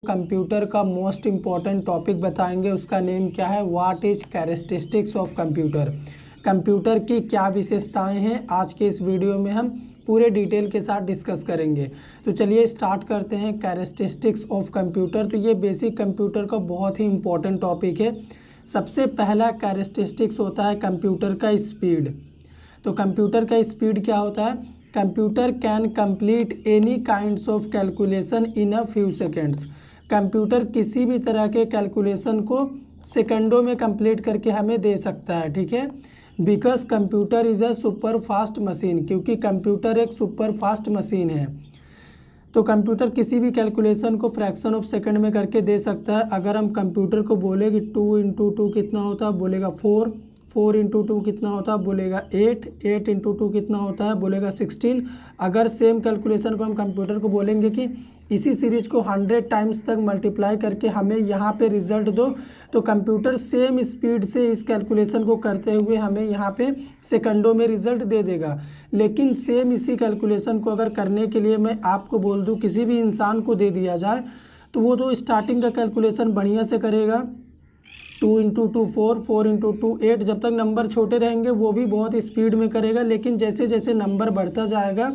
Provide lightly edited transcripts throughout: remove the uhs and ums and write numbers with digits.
Computer का most important topic बताएंगे। उसका नेम क्या है, what is characteristics of computer. Computer की क्या विशेषताएं हैं, आज के इस वीडियो में हम पूरे डिटेल के साथ डिस्कस करेंगे। तो चलिए स्टार्ट करते हैं। कैरेक्टरिस्टिक्स ऑफ कंप्यूटर, तो ये बेसिक कंप्यूटर का बहुत ही इम्पॉर्टेंट टॉपिक है। सबसे पहला कैरेक्टरिस्टिक्स होता है कंप्यूटर का स्पीड। तो कंप्यूटर का स्पीड क्या होता है, computer can complete any kinds of calculation in a few seconds. Computer किसी भी तरह के कैलकुलेशन को सेकंडों में कंप्लीट करके हमें दे सकता है, ठीक है। Because computer is a super fast machine, क्योंकि कंप्यूटर एक सुपर फास्ट मशीन है। तो कंप्यूटर किसी भी कैलकुलेशन को फ्रैक्शन ऑफ सेकंड में करके दे सकता है। अगर हम कंप्यूटर को बोले कि 2 × 2 कितना होता है, बोलेगा 4, 4 × 2 कितना होता है, बोलेगा 8, 8 × 2 कितना होता है, बोलेगा 16। अगर सेम कैलकुलेशन को हम कंप्यूटर को बोलेंगे कि इसी सीरीज को 100 टाइम्स तक मल्टीप्लाई करके हमें यहाँ पे रिजल्ट दो, तो कंप्यूटर सेम स्पीड से इस कैलकुलेशन को करते हुए हमें यहाँ पे सेकंडों में रिजल्ट दे देगा। लेकिन सेम इसी कैलकुलेशन को अगर करने के लिए मैं आपको बोल दूँ, किसी भी इंसान को दे दिया जाए, तो वो तो स्टार्टिंग का कैलकुलेशन बढ़िया से करेगा, 2 × 2 4, 4 × 2 8। जब तक नंबर छोटे रहेंगे वो भी बहुत स्पीड में करेगा। लेकिन जैसे जैसे नंबर बढ़ता जाएगा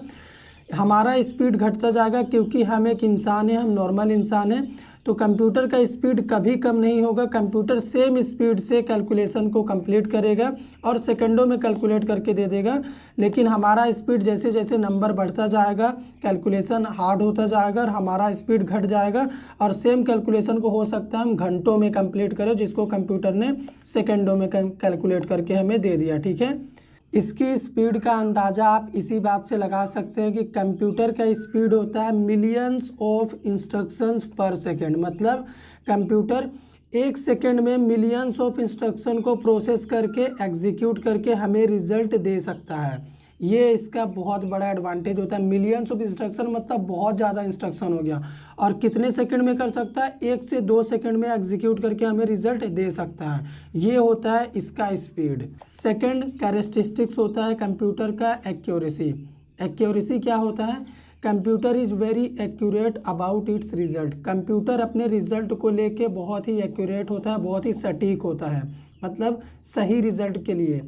हमारा स्पीड घटता जाएगा, क्योंकि हम एक इंसान है, हम नॉर्मल इंसान हैं। तो कंप्यूटर का स्पीड कभी कम नहीं होगा। कंप्यूटर सेम स्पीड से कैलकुलेशन को कंप्लीट करेगा और सेकंडों में कैलकुलेट करके दे देगा। लेकिन हमारा स्पीड जैसे जैसे नंबर बढ़ता जाएगा, कैलकुलेशन हार्ड होता जाएगा और हमारा स्पीड घट जाएगा। और सेम कैलकुलेशन को हो सकता है हम घंटों में कंप्लीट करें, जिसको कंप्यूटर ने सेकंडों में कैलकुलेट करके हमें दे दिया, ठीक है। इसकी स्पीड का अंदाज़ा आप इसी बात से लगा सकते हैं कि कंप्यूटर का स्पीड होता है मिलियंस ऑफ इंस्ट्रक्शंस पर सेकेंड। मतलब कंप्यूटर एक सेकेंड में मिलियंस ऑफ इंस्ट्रक्शन को प्रोसेस करके एग्जीक्यूट करके हमें रिजल्ट दे सकता है। ये इसका बहुत बड़ा एडवांटेज होता है। मिलियंस ऑफ इंस्ट्रक्शन मतलब बहुत ज़्यादा इंस्ट्रक्शन हो गया। और कितने सेकंड में कर सकता है, 1 से 2 सेकंड में एग्जीक्यूट करके हमें रिजल्ट दे सकता है। ये होता है इसका स्पीड। सेकंड कैरेक्टरिस्टिक्स होता है कंप्यूटर का एक्यूरेसी। एक्यूरेसी क्या होता है, computer is very accurate about it's result. Computer अपने रिजल्ट को लेके बहुत ही एक्यूरेट होता है, बहुत ही सटीक होता है, मतलब सही रिजल्ट के लिए।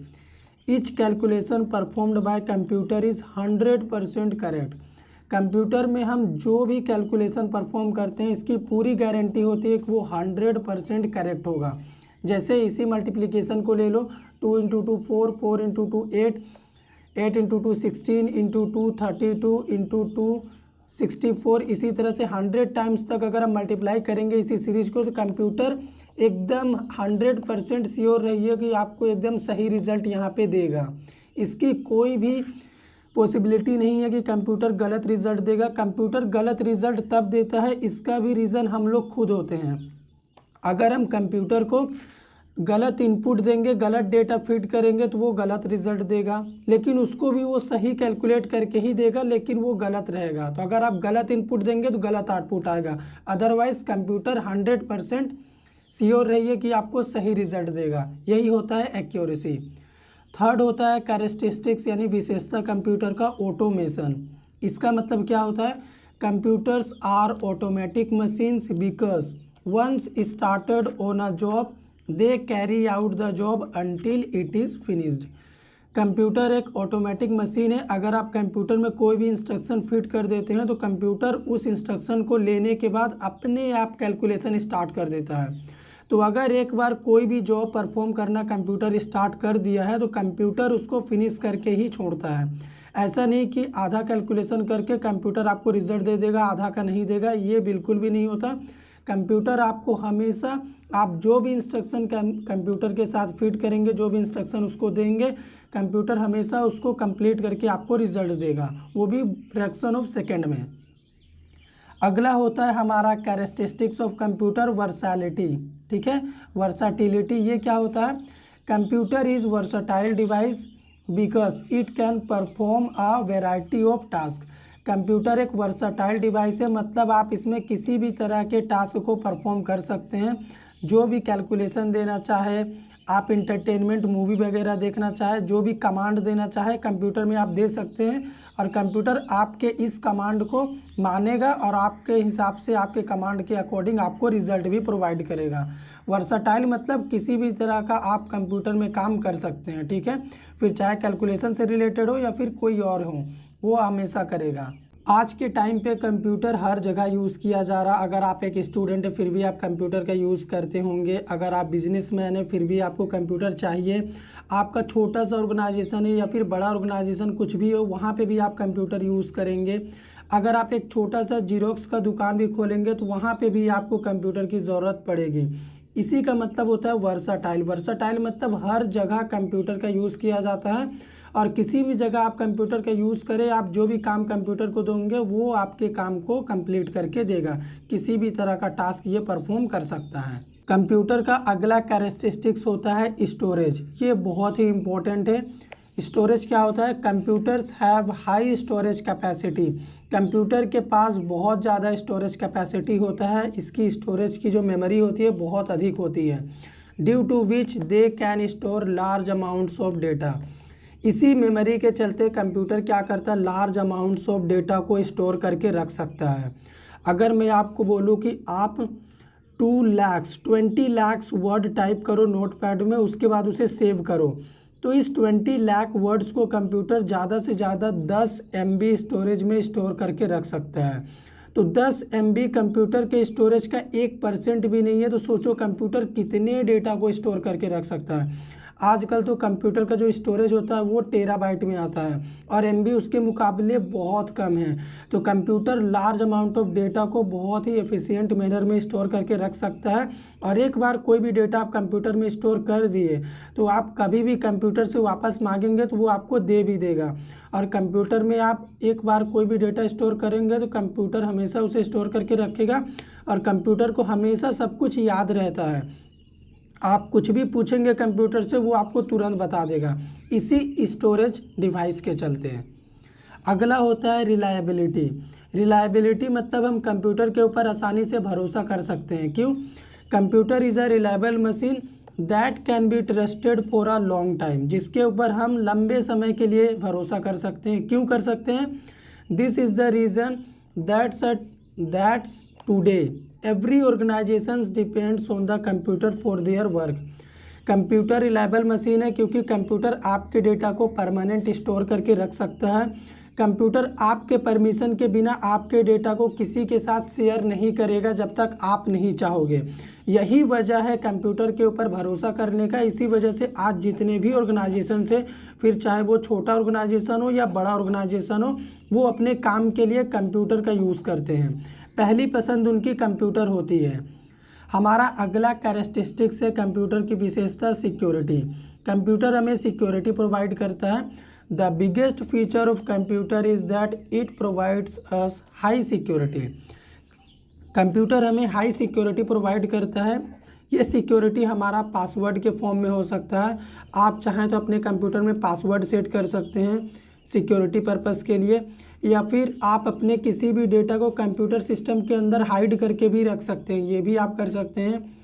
Each calculation performed by computer is 100% correct. Computer में हम जो भी कैलकुलेशन परफॉर्म करते हैं इसकी पूरी गारंटी होती है कि वो 100% करेक्ट होगा। जैसे इसी मल्टीप्लिकेशन को ले लो, 2 × 2 4, 4 × 2 8, 8 × 2 16, × 2 32, × 2 64। इसी तरह से 100 टाइम्स तक अगर हम मल्टीप्लाई करेंगे इसी सीरीज को, तो कंप्यूटर एकदम 100% श्योर रहिए कि आपको एकदम सही रिजल्ट यहाँ पे देगा। इसकी कोई भी पॉसिबिलिटी नहीं है कि कंप्यूटर गलत रिजल्ट देगा। कंप्यूटर गलत रिजल्ट तब देता है, इसका भी रीज़न हम लोग खुद होते हैं। अगर हम कंप्यूटर को गलत इनपुट देंगे, गलत डेटा फीड करेंगे, तो वो गलत रिजल्ट देगा। लेकिन उसको भी वो सही कैलकुलेट करके ही देगा, लेकिन वो गलत रहेगा। तो अगर आप गलत इनपुट देंगे तो गलत आउटपुट आएगा। अदरवाइज कंप्यूटर 100% श्योर रहिए कि आपको सही रिजल्ट देगा। यही होता है एक्यूरेसी। थर्ड होता है कैरेक्टरिस्टिक्स यानी विशेषता कंप्यूटर का, ऑटोमेशन। इसका मतलब क्या होता है, computers are automatic machines because once started on a job they carry out the job until it is finished. Computer एक ऑटोमेटिक मशीन है। अगर आप कंप्यूटर में कोई भी इंस्ट्रक्शन फिट कर देते हैं तो कंप्यूटर उस इंस्ट्रक्शन को लेने के बाद अपने आप कैलकुलेशन स्टार्ट कर देता है। तो अगर एक बार कोई भी जॉब परफॉर्म करना कंप्यूटर स्टार्ट कर दिया है तो कंप्यूटर उसको फिनिश करके ही छोड़ता है। ऐसा नहीं कि आधा कैलकुलेशन करके कंप्यूटर आपको रिजल्ट दे देगा, आधा का नहीं देगा, ये बिल्कुल भी नहीं होता। कंप्यूटर आपको हमेशा, आप जो भी इंस्ट्रक्शन कंप्यूटर के साथ फीड करेंगे, जो भी इंस्ट्रक्शन उसको देंगे, कंप्यूटर हमेशा उसको कंप्लीट करके आपको रिजल्ट देगा, वो भी फ्रैक्शन ऑफ सेकंड में। अगला होता है हमारा कैरेक्टरिस्टिक्स ऑफ कंप्यूटर, वर्सैलिटी, ठीक है। वर्सैटिलिटी ये क्या होता है, computer is versatile device because it can perform a variety of task. Computer एक वर्सटाइल डिवाइस है, मतलब आप इसमें किसी भी तरह के टास्क को परफॉर्म कर सकते हैं। जो भी कैलकुलेशन देना चाहे, आप इंटरटेनमेंट मूवी वगैरह देखना चाहे, जो भी कमांड देना चाहे कंप्यूटर में आप दे सकते हैं और कंप्यूटर आपके इस कमांड को मानेगा और आपके हिसाब से आपके कमांड के अकॉर्डिंग आपको रिजल्ट भी प्रोवाइड करेगा। वर्साटाइल मतलब किसी भी तरह का आप कंप्यूटर में काम कर सकते हैं, ठीक है, फिर चाहे कैलकुलेशन से रिलेटेड हो या फिर कोई और हो, वो हमेशा करेगा। आज के टाइम पे कंप्यूटर हर जगह यूज़ किया जा रहा। अगर आप एक स्टूडेंट है फिर भी आप कंप्यूटर का यूज़ करते होंगे, अगर आप बिजनेसमैन है फिर भी आपको कंप्यूटर चाहिए, आपका छोटा सा ऑर्गेनाइजेशन है या फिर बड़ा ऑर्गेनाइजेशन कुछ भी हो वहाँ पे भी आप कंप्यूटर यूज़ करेंगे। अगर आप एक छोटा सा जीरोक्स का दुकान भी खोलेंगे तो वहाँ पे भी आपको कंप्यूटर की ज़रूरत पड़ेगी। इसी का मतलब होता है वर्साटाइल। वर्साटाइल मतलब हर जगह कंप्यूटर का यूज़ किया जाता है और किसी भी जगह आप कंप्यूटर का यूज़ करें, आप जो भी काम कंप्यूटर को दोगे वो आपके काम को कंप्लीट करके देगा। किसी भी तरह का टास्क ये परफॉर्म कर सकता है। कंप्यूटर का अगला कैरेक्टरिस्टिक्स होता है स्टोरेज। ये बहुत ही इम्पोर्टेंट है। स्टोरेज क्या होता है? Computers have high storage capacity. Computer के पास बहुत ज़्यादा स्टोरेज कैपेसिटी होता है। इसकी स्टोरेज की जो मेमोरी होती है बहुत अधिक होती है। Due to which they can store large amounts of data. इसी मेमोरी के चलते कंप्यूटर क्या करता है? लार्ज अमाउंट्स ऑफ डेटा को स्टोर करके रख सकता है। अगर मैं आपको बोलूँ कि आप 20 लाख वर्ड टाइप करो नोटपैड में, उसके बाद उसे सेव करो, तो इस 20 लाख वर्ड्स को कंप्यूटर ज़्यादा से ज़्यादा 10 MB स्टोरेज में स्टोर करके रख सकता है। तो 10 MB कंप्यूटर के स्टोरेज का 1% भी नहीं है, तो सोचो कंप्यूटर कितने डेटा को स्टोर करके रख सकता है। आजकल तो कंप्यूटर का जो स्टोरेज होता है वो टेराबाइट में आता है और MB उसके मुकाबले बहुत कम है। तो computer large amount of data को बहुत ही एफिशिएंट मैनर में स्टोर करके रख सकता है। और एक बार कोई भी डेटा आप कंप्यूटर में स्टोर कर दिए तो आप कभी भी कंप्यूटर से वापस मांगेंगे तो वो आपको दे भी देगा। और कंप्यूटर में आप एक बार कोई भी डेटा स्टोर करेंगे तो कंप्यूटर हमेशा उसे स्टोर करके रखेगा और कंप्यूटर को हमेशा सब कुछ याद रहता है। आप कुछ भी पूछेंगे कंप्यूटर से वो आपको तुरंत बता देगा, इसी स्टोरेज डिवाइस के चलते हैं। अगला होता है रिलायबिलिटी। रिलायबिलिटी मतलब हम कंप्यूटर के ऊपर आसानी से भरोसा कर सकते हैं। क्यों? Computer is a reliable machine that can be trusted for a long time, जिसके ऊपर हम लंबे समय के लिए भरोसा कर सकते हैं। क्यों कर सकते हैं? This is the reason that's today every organisations depends on the computer for their work. Computer reliable machine है क्योंकि कंप्यूटर आपके डेटा को परमानेंट स्टोर करके रख सकता है। कंप्यूटर आपके परमिशन के बिना आपके डेटा को किसी के साथ शेयर नहीं करेगा जब तक आप नहीं चाहोगे। यही वजह है कंप्यूटर के ऊपर भरोसा करने का। इसी वजह से आज जितने भी ऑर्गेनाइजेशन से, फिर चाहे वो छोटा ऑर्गेनाइजेशन हो या बड़ा ऑर्गेनाइजेशन हो, वो अपने काम के लिए कंप्यूटर का यूज़ करते हैं। पहली पसंद उनकी कंप्यूटर होती है। हमारा अगला कैरेक्टरिस्टिक्स है कंप्यूटर की विशेषता सिक्योरिटी। कंप्यूटर हमें सिक्योरिटी प्रोवाइड करता है। The biggest feature of computer is that it provides us high security. Computer हमें हाई सिक्योरिटी प्रोवाइड करता है। ये सिक्योरिटी हमारा पासवर्ड के फॉर्म में हो सकता है। आप चाहें तो अपने कंप्यूटर में पासवर्ड सेट कर सकते हैं सिक्योरिटी पर्पस के लिए, या फिर आप अपने किसी भी डेटा को कंप्यूटर सिस्टम के अंदर हाइड करके भी रख सकते हैं, ये भी आप कर सकते हैं।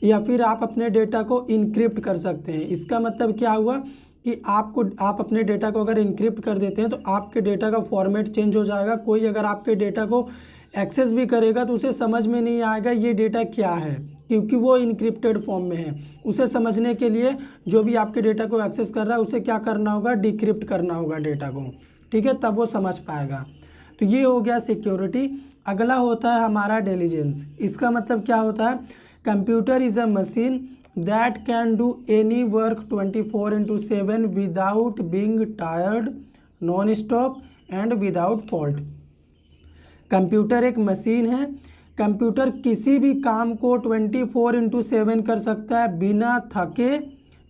या फिर आप अपने डेटा को इनक्रिप्ट कर सकते हैं। इसका मतलब क्या हुआ कि आप अपने डेटा को अगर इनक्रिप्ट कर देते हैं तो आपके डेटा का फॉर्मेट चेंज हो जाएगा। कोई अगर आपके डेटा को एक्सेस भी करेगा तो उसे समझ में नहीं आएगा ये डेटा क्या है, क्योंकि वो इनक्रिप्टेड फॉर्म में है। उसे समझने के लिए जो भी आपके डेटा को एक्सेस कर रहा है उसे क्या करना होगा? डिक्रिप्ट करना होगा डेटा को, ठीक है, तब वो समझ पाएगा। तो ये हो गया सिक्योरिटी। अगला होता है हमारा इंटेलिजेंस। इसका मतलब क्या होता है? Computer is a machine that can do any work 24/7 without being tired, non stop and without fault. Computer एक मशीन है। कंप्यूटर किसी भी काम को 24/7 कर सकता है, बिना थके,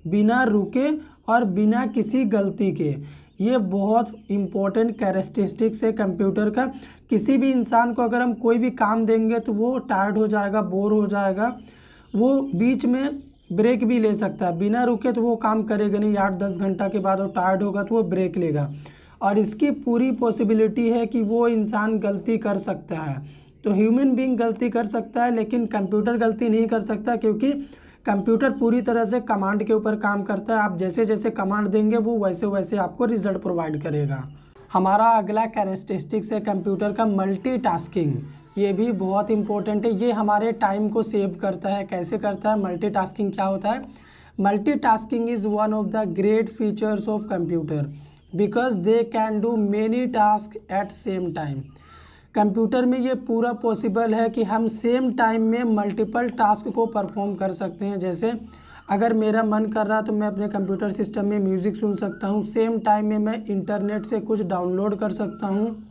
बिना रुके और बिना किसी गलती के। ये बहुत इम्पोर्टेंट कैरेक्टरिस्टिक्स है कंप्यूटर का। किसी भी इंसान को अगर हम कोई भी काम देंगे तो वो टायर्ड हो जाएगा, बोर हो जाएगा, वो बीच में ब्रेक भी ले सकता है। बिना रुके तो वो काम करेगा नहीं। 8-10 घंटा के बाद वो टायर्ड होगा तो वो ब्रेक लेगा। और इसकी पूरी पॉसिबिलिटी है कि वो इंसान गलती कर सकता है। तो ह्यूमन बीइंग गलती कर सकता है लेकिन कंप्यूटर गलती नहीं कर सकता, क्योंकि कंप्यूटर पूरी तरह से कमांड के ऊपर काम करता है। आप जैसे जैसे कमांड देंगे वो वैसे वैसे आपको रिजल्ट प्रोवाइड करेगा। हमारा अगला कैरेक्टरिस्टिक्स है कंप्यूटर का मल्टीटास्किंग। ये भी बहुत इंपॉर्टेंट है, ये हमारे टाइम को सेव करता है। कैसे करता है? मल्टीटास्किंग क्या होता है? Multitasking is one of the great features of computer because they can do many task at same time. Computer में ये पूरा पॉसिबल है कि हम सेम टाइम में मल्टीपल टास्क को परफॉर्म कर सकते हैं। जैसे अगर मेरा मन कर रहा तो मैं अपने कंप्यूटर सिस्टम में म्यूज़िक सुन सकता हूँ, सेम टाइम में मैं इंटरनेट से कुछ डाउनलोड कर सकता हूँ,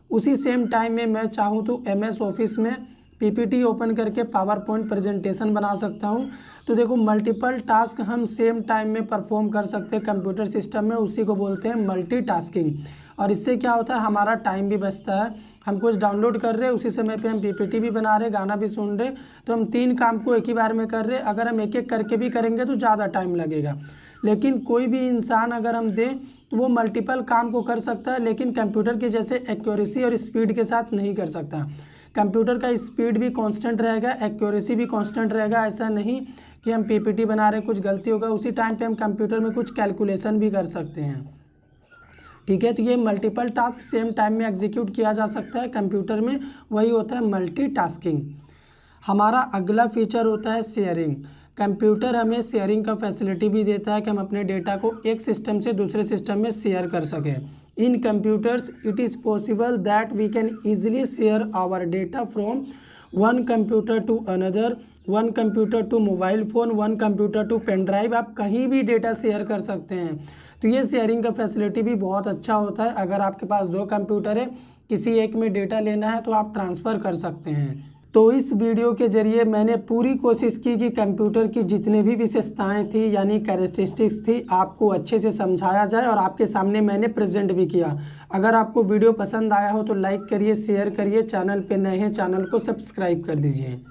उसी सेम टाइम में मैं चाहूँ तो MS ऑफिस में PPT ओपन करके पावर पॉइंट प्रेजेंटेशन बना सकता हूँ। तो देखो मल्टीपल टास्क हम सेम टाइम में परफॉर्म कर सकते हैं कंप्यूटर सिस्टम में, उसी को बोलते हैं मल्टीटास्किंग। और इससे क्या होता है, हमारा टाइम भी बचता है। हम कुछ डाउनलोड कर रहे हैं, उसी समय पे हम PPT भी बना रहे, गाना भी सुन रहे, तो हम 3 काम को एक ही बार में कर रहे। अगर हम एक एक करके भी करेंगे तो ज़्यादा टाइम लगेगा। लेकिन कोई भी इंसान अगर हम दें तो वो मल्टीपल काम को कर सकता है, लेकिन कंप्यूटर के जैसे एक्यूरेसी और स्पीड के साथ नहीं कर सकता। कंप्यूटर का स्पीड भी कांस्टेंट रहेगा, एक्यूरेसी भी कांस्टेंट रहेगा। ऐसा नहीं कि हम PPT बना रहे कुछ गलती होगा, उसी टाइम पे हम कंप्यूटर में कुछ कैलकुलेशन भी कर सकते हैं। ठीक है, तो ये मल्टीपल टास्क सेम टाइम में एग्जीक्यूट किया जा सकता है कंप्यूटर में, वही होता है मल्टीटास्किंग। हमारा अगला फीचर होता है शेयरिंग। कंप्यूटर हमें शेयरिंग का फैसिलिटी भी देता है कि हम अपने डेटा को एक सिस्टम से दूसरे सिस्टम में शेयर कर सकें। In computers it is possible that we can easily share our data from one computer to another, one computer to mobile phone, one computer to pen drive. आप कहीं भी डेटा शेयर कर सकते हैं। तो ये शेयरिंग का फैसिलिटी भी बहुत अच्छा होता है। अगर आपके पास 2 कंप्यूटर है, किसी एक में डेटा लेना है तो आप ट्रांसफ़र कर सकते हैं। तो इस वीडियो के ज़रिए मैंने पूरी कोशिश की कि कंप्यूटर की जितने भी विशेषताएं थी यानी कैरेक्टरिस्टिक्स थी, आपको अच्छे से समझाया जाए और आपके सामने मैंने प्रेजेंट भी किया। अगर आपको वीडियो पसंद आया हो तो लाइक करिए, शेयर करिए, चैनल पे नए हैं चैनल को सब्सक्राइब कर दीजिए।